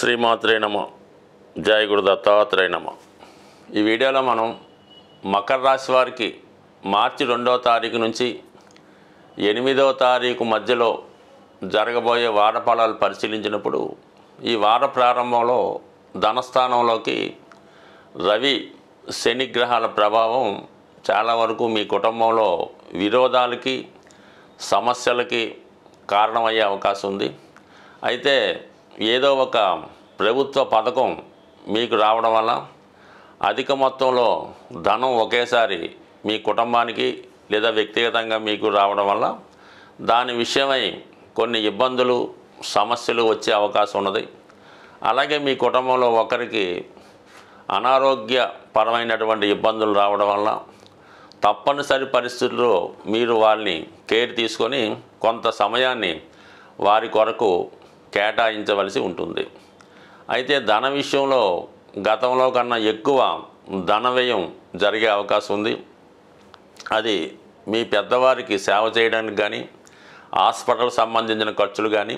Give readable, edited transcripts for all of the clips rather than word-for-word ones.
శ్రీమాత్రే నమ. జయ గురు దత్తాత్రేయ నమ. ఈ వీడియోలో మనం మకర రాశి వారికి మార్చి 2వ తారీఖు నుంచి 8వ తారీఖు మధ్యలో జరగబోయే వార ఫలాలు పరిశీలించినప్పుడు ఈ వార ప్రారంభంలో ధనస్థానంలోకి రవి శని గ్రహాల ప్రభావం చాలా వరకు మీ కుటుంబంలో విరోధాలకి సమస్యలకి కారణమయ్యే అవకాశం ఉంది. అయితే ఏదో ఒక ప్రభుత్వ పథకం మీకు రావడం వల్ల అధిక మొత్తంలో ధనం ఒకేసారి మీ కుటుంబానికి లేదా వ్యక్తిగతంగా మీకు రావడం వల్ల దాని విషయమై కొన్ని ఇబ్బందులు సమస్యలు వచ్చే అవకాశం ఉన్నది. అలాగే మీ కుటుంబంలో ఒకరికి అనారోగ్యపరమైనటువంటి ఇబ్బందులు రావడం వల్ల తప్పనిసరి పరిస్థితుల్లో మీరు వాళ్ళని కేర్ తీసుకొని కొంత సమయాన్ని వారి కొరకు కేటాయించవలసి ఉంటుంది. అయితే ధన విషయంలో గతంలో కన్నా ఎక్కువ ధన వ్యయం జరిగే అవకాశం ఉంది. అది మీ పెద్దవారికి సేవ చేయడానికి కానీ, హాస్పిటల్ సంబంధించిన ఖర్చులు కానీ,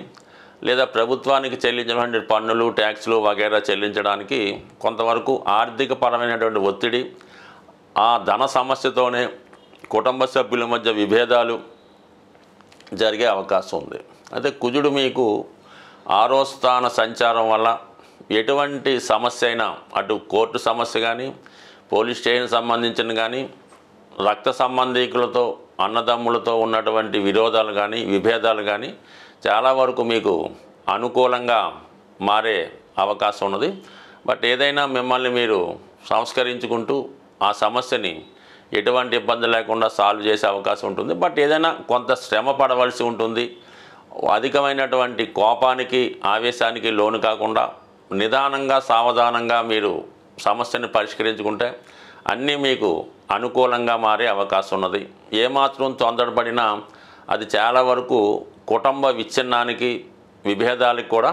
లేదా ప్రభుత్వానికి చెల్లించినటువంటి పన్నులు ట్యాక్సులు వగైరా చెల్లించడానికి కొంతవరకు ఆర్థిక పరమైనటువంటి ఒత్తిడి, ఆ ధన సమస్యతోనే కుటుంబ సభ్యుల మధ్య విభేదాలు జరిగే అవకాశం ఉంది. అయితే కుజుడు మీకు 6వ స్థాన సంచారం వల్ల ఎటువంటి సమస్య అయినా, అటు కోర్టు సమస్య కానీ, పోలీస్ స్టేషన్ సంబంధించిన కానీ, రక్త సంబంధికులతో అన్నదమ్ములతో ఉన్నటువంటి విరోధాలు కానీ విభేదాలు కానీ చాలా వరకు మీకు అనుకూలంగా మారే అవకాశం ఉన్నది. బట్ ఏదైనా మిమ్మల్ని మీరు సంస్కరించుకుంటూ ఆ సమస్యని ఎటువంటి ఇబ్బంది లేకుండా సాల్వ్ చేసే అవకాశం ఉంటుంది. బట్ ఏదైనా కొంత శ్రమ పడవలసి ఉంటుంది. అధికమైనటువంటి కోపానికి ఆవేశానికి లోను కాకుండా నిదానంగా సావధానంగా మీరు సమస్యని పరిష్కరించుకుంటే అన్నీ మీకు అనుకూలంగా మారే అవకాశం ఉన్నది. ఏమాత్రం తొందరపడినా అది చాలా వరకు కుటుంబ విచ్ఛిన్నానికి విభేదాలకు కూడా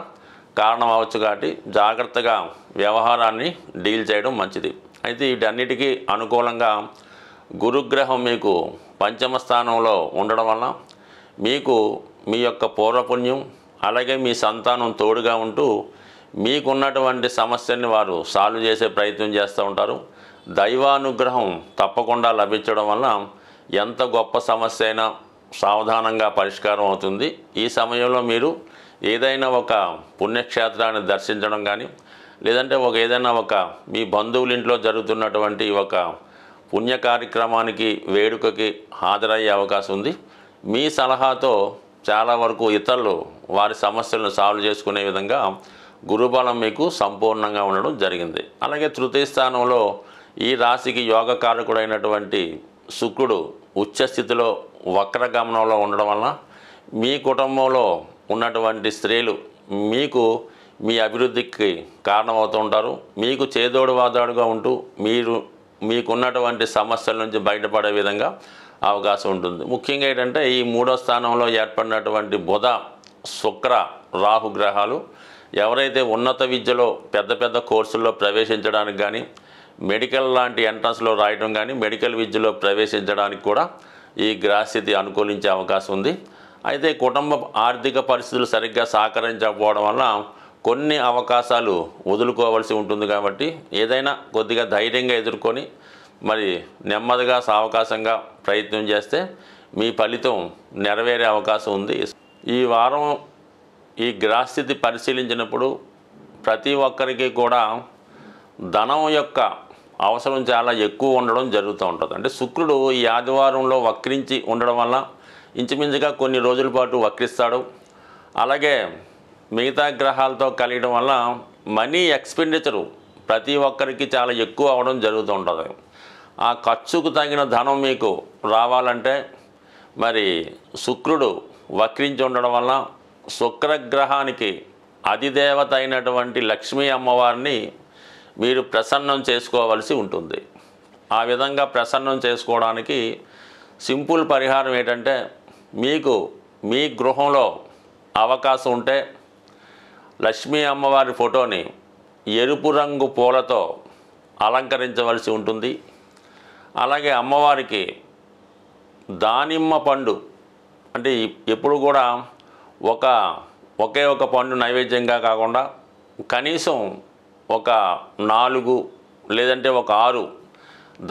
కారణం అవ్వచ్చు. కాబట్టి జాగ్రత్తగా వ్యవహారాన్ని డీల్ చేయడం మంచిది. అయితే వీటన్నిటికీ అనుకూలంగా గురుగ్రహం మీకు పంచమ స్థానంలో ఉండడం వల్ల మీకు మీ యొక్క పూర్వపుణ్యం అలాగే మీ సంతానం తోడుగా ఉంటూ మీకున్నటువంటి సమస్యని వారు సాల్వ్ చేసే ప్రయత్నం చేస్తూ ఉంటారు. దైవానుగ్రహం తప్పకుండా లభించడం వల్ల ఎంత గొప్ప సమస్య అయినా సావధానంగా పరిష్కారం అవుతుంది. ఈ సమయంలో మీరు ఏదైనా ఒక పుణ్యక్షేత్రాన్ని దర్శించడం కానీ, లేదంటే ఏదైనా ఒక మీ బంధువుల ఇంట్లో జరుగుతున్నటువంటి ఒక పుణ్య కార్యక్రమానికి వేడుకకి హాజరయ్యే అవకాశం ఉంది. మీ సలహాతో చాలా వరకు ఇతరులు వారి సమస్యలను సాల్వ్ చేసుకునే విధంగా గురుబలం మీకు సంపూర్ణంగా ఉండడం జరిగింది. అలాగే తృతీయ స్థానంలో ఈ రాశికి యోగకారకుడైనటువంటి శుక్రుడు ఉచ్చస్థితిలో వక్రగమనంలో ఉండడం వలన మీ కుటుంబంలో ఉన్నటువంటి స్త్రీలు మీకు మీ అభివృద్ధికి కారణమవుతూ ఉంటారు. మీకు చేదోడు వాదోడుగా ఉంటూ మీకున్నటువంటి సమస్యల నుంచి బయటపడే విధంగా అవకాశం ఉంటుంది. ముఖ్యంగా ఏంటంటే ఈ 3వ స్థానంలో ఏర్పడినటువంటి బుధ శుక్ర రాహు గ్రహాలు ఎవరైతే ఉన్నత విద్యలో పెద్ద పెద్ద కోర్సుల్లో ప్రవేశించడానికి కానీ, మెడికల్ లాంటి ఎంట్రన్స్లో రాయడం కానీ, మెడికల్ విద్యలో ప్రవేశించడానికి కూడా ఈ గ్రహస్థితి అనుకూలించే అవకాశం ఉంది. అయితే కుటుంబ ఆర్థిక పరిస్థితులు సరిగ్గా సహకరించకపోవడం వల్ల కొన్ని అవకాశాలు వదులుకోవాల్సి ఉంటుంది. కాబట్టి ఏదైనా కొద్దిగా ధైర్యంగా ఎదుర్కొని మరి నెమ్మదిగా సావకాశంగా ప్రయత్నం చేస్తే మీ ఫలితం నెరవేరే అవకాశం ఉంది. ఈ వారం ఈ గ్రహస్థితి పరిశీలించినప్పుడు ప్రతి ఒక్కరికి కూడా ధనం యొక్క అవసరం చాలా ఎక్కువ ఉండడం జరుగుతూ ఉంటుంది. అంటే శుక్రుడు ఈ ఆదివారంలో వక్రించి ఉండడం వల్ల ఇంచుమించుగా కొన్ని రోజుల పాటు వక్రిస్తాడు. అలాగే మిగతా గ్రహాలతో కలియడం వల్ల మనీ ఎక్స్పెండిచరు ప్రతి ఒక్కరికి చాలా ఎక్కువ అవడం జరుగుతూ ఉంటుంది. ఆ ఖర్చుకు తగిన ధనం మీకు రావాలంటే మరి శుక్రుడు వక్రించి ఉండడం వల్ల శుక్రగ్రహానికి అధిదేవత అయినటువంటి లక్ష్మీ అమ్మవారిని మీరు ప్రసన్నం చేసుకోవలసి ఉంటుంది. ఆ విధంగా ప్రసన్నం చేసుకోవడానికి సింపుల్ పరిహారం ఏంటంటే, మీకు మీ గృహంలో అవకాశం ఉంటే లక్ష్మీ అమ్మవారి ఫోటోని ఎరుపు రంగు పూలతో అలంకరించవలసి ఉంటుంది. అలాగే అమ్మవారికి దానిమ్మ పండు, అంటే ఎప్పుడు కూడా ఒకే ఒక పండు నైవేద్యంగా కాకుండా కనీసం ఒక 4 లేదంటే ఒక 6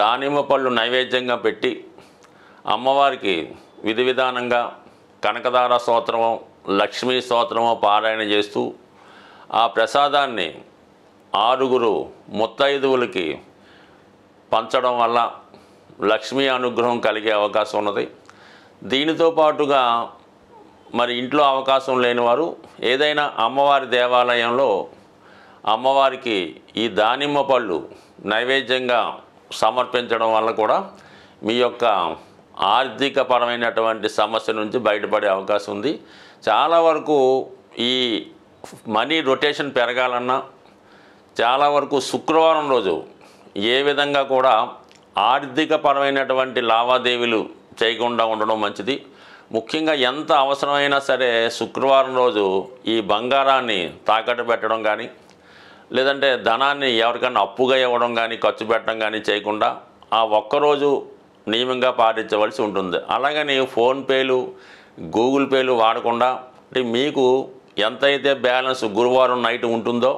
దానిమ్మ పళ్ళు నైవేద్యంగా పెట్టి అమ్మవారికి విధి విధానంగా కనకదార స్తోత్రమో లక్ష్మీ స్తోత్రమో పారాయణ చేస్తూ ఆ ప్రసాదాన్ని 6 ముత్తైదువులకి పంచడం వల్ల లక్ష్మీ అనుగ్రహం కలిగే అవకాశం ఉన్నది. దీనితో పాటుగా మరి ఇంట్లో అవకాశం లేని వారు ఏదైనా అమ్మవారి దేవాలయంలో అమ్మవారికి ఈ దానిమ్మ పళ్ళు నైవేద్యంగా సమర్పించడం వల్ల కూడా మీ యొక్క ఆర్థికపరమైనటువంటి సమస్య నుంచి బయటపడే అవకాశం ఉంది. చాలా వరకు ఈ మనీ రొటేషన్ పెరగాలన్నా చాలా వరకు శుక్రవారం రోజు ఏ విధంగా కూడా ఆర్థికపరమైనటువంటి లావాదేవీలు చేయకుండా ఉండడం మంచిది. ముఖ్యంగా ఎంత అవసరమైనా సరే శుక్రవారం రోజు ఈ బంగారాన్ని తాకట్టు పెట్టడం కానీ లేదంటే ధనాన్ని ఎవరికైనా అప్పుగా ఇవ్వడం కానీ ఖర్చు పెట్టడం కానీ చేయకుండా ఆ ఒక్కరోజు నియమంగా పాటించవలసి ఉంటుంది. అలాగని ఫోన్పేలు గూగుల్ పేలు వాడకుండా అంటే మీకు ఎంతైతే బ్యాలెన్స్ గురువారం నైట్ ఉంటుందో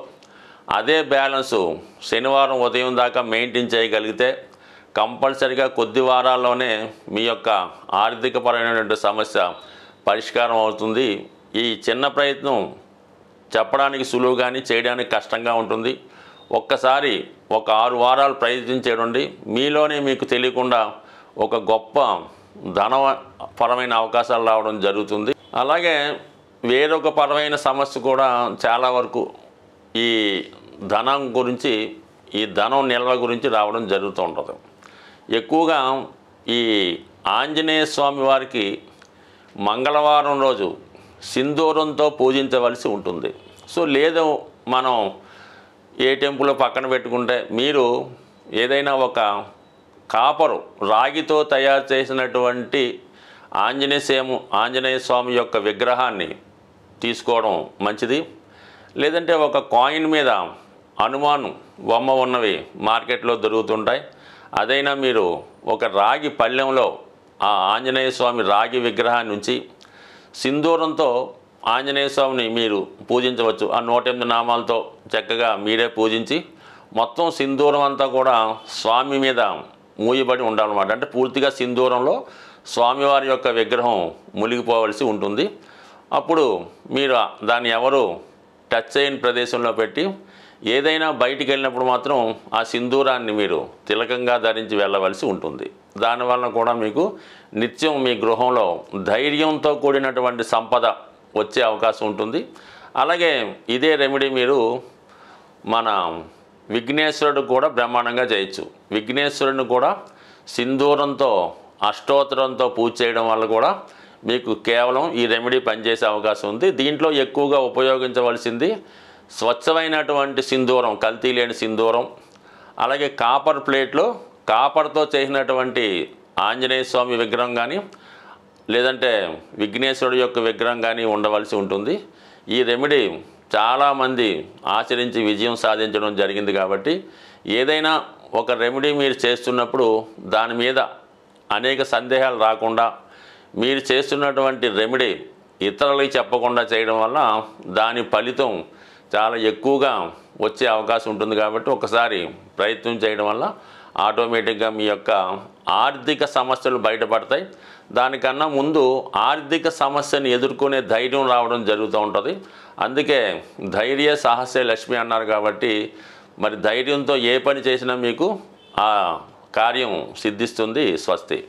అదే బ్యాలెన్సు శనివారం ఉదయం దాకా మెయింటైన్ చేయగలిగితే కంపల్సరిగా కొద్ది వారాల్లోనే మీ యొక్క ఆర్థికపరమైనటువంటి సమస్య పరిష్కారం అవుతుంది. ఈ చిన్న ప్రయత్నం చెప్పడానికి సులువు కానీ చేయడానికి కష్టంగా ఉంటుంది. ఒక్కసారి ఒక 6 వారాలు ప్రయత్నించేయండి. మీలోనే మీకు తెలియకుండా ఒక గొప్ప ధనపరమైన అవకాశాలు రావడం జరుగుతుంది. అలాగే వేరొక పరమైన సమస్య కూడా చాలా వరకు ఈ ధనం గురించి ఈ ధనం నిల్వ గురించి రావడం జరుగుతూ ఉంటుంది. ఎక్కువగా ఈ ఆంజనేయ స్వామి వారికి మంగళవారం రోజు సింధూరంతో పూజించవలసి ఉంటుంది. సో లేదు మనం ఏ టెంపుల్ పక్కన పెట్టుకుంటే మీరు ఏదైనా ఒక కాపరు రాగితో తయారు చేసినటువంటి ఆంజనేయ స్వామి యొక్క విగ్రహాన్ని తీసుకోవడం మంచిది. లేదంటే ఒక కాయిన్ మీద హనుమాన్ బొమ్మ ఉన్నవి మార్కెట్లో దొరుకుతుంటాయి. అదైనా మీరు ఒక రాగి పళ్ళెంలో ఆ ఆంజనేయ స్వామి రాగి విగ్రహాన్ని ఉంచి సింధూరంతో ఆంజనేయ స్వామిని మీరు పూజించవచ్చు. ఆ 108 నామాలతో చక్కగా మీరే పూజించి మొత్తం సింధూరం అంతా కూడా స్వామి మీద మూయబడి ఉండాలన్నమాట. అంటే పూర్తిగా సింధూరంలో స్వామివారి యొక్క విగ్రహం మునిగిపోవలసి ఉంటుంది. అప్పుడు మీరు దాన్ని ఎవరు టచ్ చేయని ప్రదేశంలో పెట్టి ఏదైనా బయటికి వెళ్ళినప్పుడు మాత్రం ఆ సింధూరాన్ని మీరు తిలకంగా ధరించి వెళ్ళవలసి ఉంటుంది. దానివల్ల కూడా మీకు నిత్యం మీ గృహంలో ధైర్యంతో కూడినటువంటి సంపద వచ్చే అవకాశం ఉంటుంది. అలాగే ఇదే రెమెడీ మీరు మన విఘ్నేశ్వరుడు కూడా బ్రహ్మాండంగా చేయొచ్చు. విఘ్నేశ్వరుని కూడా సింధూరంతో అష్టోత్తరంతో పూజ చేయడం వల్ల కూడా మీకు కేవలం ఈ రెమెడీ పనిచేసే అవకాశం ఉంది. దీంట్లో ఎక్కువగా ఉపయోగించవలసింది స్వచ్ఛమైనటువంటి సింధూరం, కల్తీ లేని సింధూరం. అలాగే కాపర్ ప్లేట్లో కాపర్తో చేసినటువంటి ఆంజనేయ స్వామి విగ్రహం కానీ లేదంటే విఘ్నేశ్వరుడు యొక్క విగ్రహం కానీ ఉండవలసి ఉంటుంది. ఈ రెమెడీ చాలామంది ఆచరించి విజయం సాధించడం జరిగింది. కాబట్టి ఏదైనా ఒక రెమెడీ మీరు చేస్తున్నప్పుడు దాని మీద అనేక సందేహాలు రాకుండా మీరు చేస్తున్నటువంటి రెమెడీ ఇతరులకి చెప్పకుండా చేయడం వల్ల దాని ఫలితం చాలా ఎక్కువగా వచ్చే అవకాశం ఉంటుంది. కాబట్టి ఒకసారి ప్రయత్నం చేయడం వల్ల ఆటోమేటిక్గా మీ యొక్క ఆర్థిక సమస్యలు బయటపడతాయి. దానికన్నా ముందు ఆర్థిక సమస్యను ఎదుర్కొనే ధైర్యం రావడం జరుగుతూ ఉంటుంది. అందుకే ధైర్య సాహసే లక్ష్మి అన్నారు. కాబట్టి మరి ధైర్యంతో ఏ పని చేసినా మీకు ఆ కార్యం సిద్ధిస్తుంది. స్వస్తి.